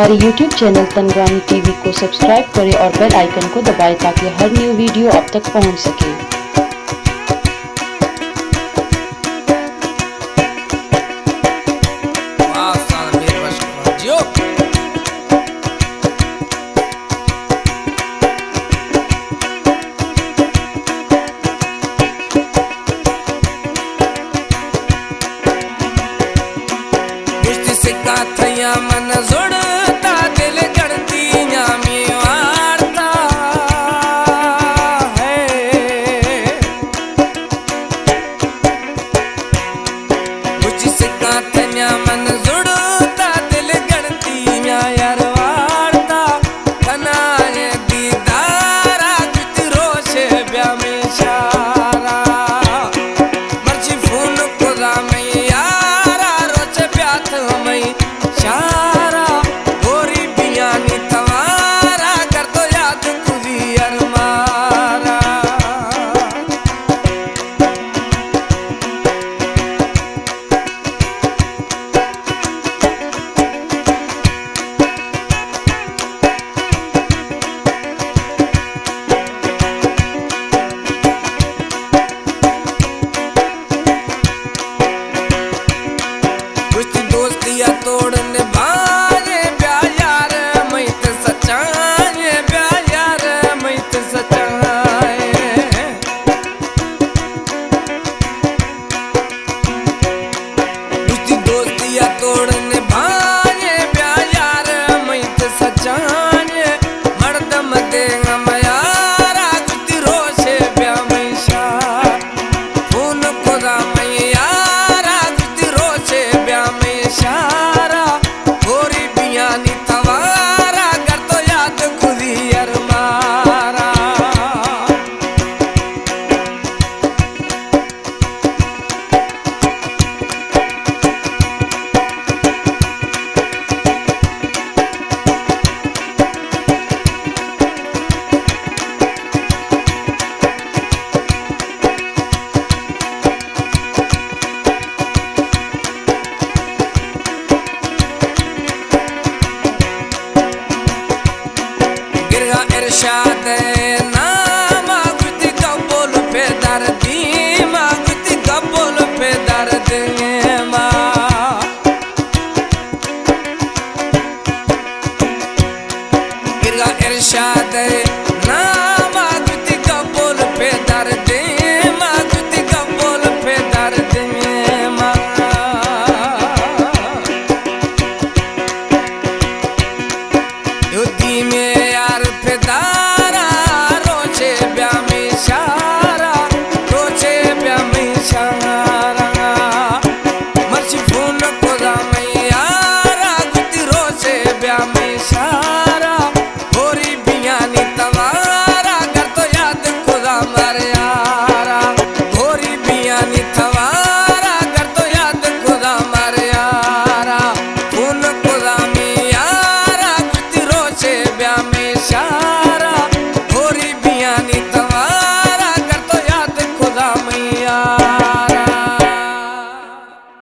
हमारे YouTube channel Tanwani TV को subscribe करें और बेल आइकन को दबाएं ताकि हर न्यू वीडियो आप तक पहुंच सके। मन जुड़ता दिल करती में वार्ता है। मुझसे काथन्या मन जुड़ता दिल करती यार वार्ता तना ये दीदारा कुछ रोशे ब्या में शारा मर्जी फोन को रामई यारा रोचे प्याथ मई शारा गोरी बियानी तवारा कर तो याद तुझी अरमारा। कुछ दोस्तियां तोड़ने बारे प्यार यार मैं तो सच्चाए प्यार यार मैं तो सच्चाए। कुछ दोस्तियां तोड़ने बारे प्यार यार मैं तो सच्चाए मर्दम देगा मैं यारा कुछ रोशे प्या मैं शार फोन को रामई यारा कुछ रोशे प्या मैं शारा गोरी बियानी तवारा कर तो याद खुदी अरमारा। गिरगा इरशाद नाम गुती कबूल पे दर्दी गुती कबूल पे दर्द गिरगा इरशाद नाम गुती कबूल पे दर्द गुती कबूल पे दर्द युद्धि में यार फिदारा रोचे ब्या में शारा रोचे ब्या में शारा मर्जी फोन को रामई यारा गुती रोचे ब्या में शारा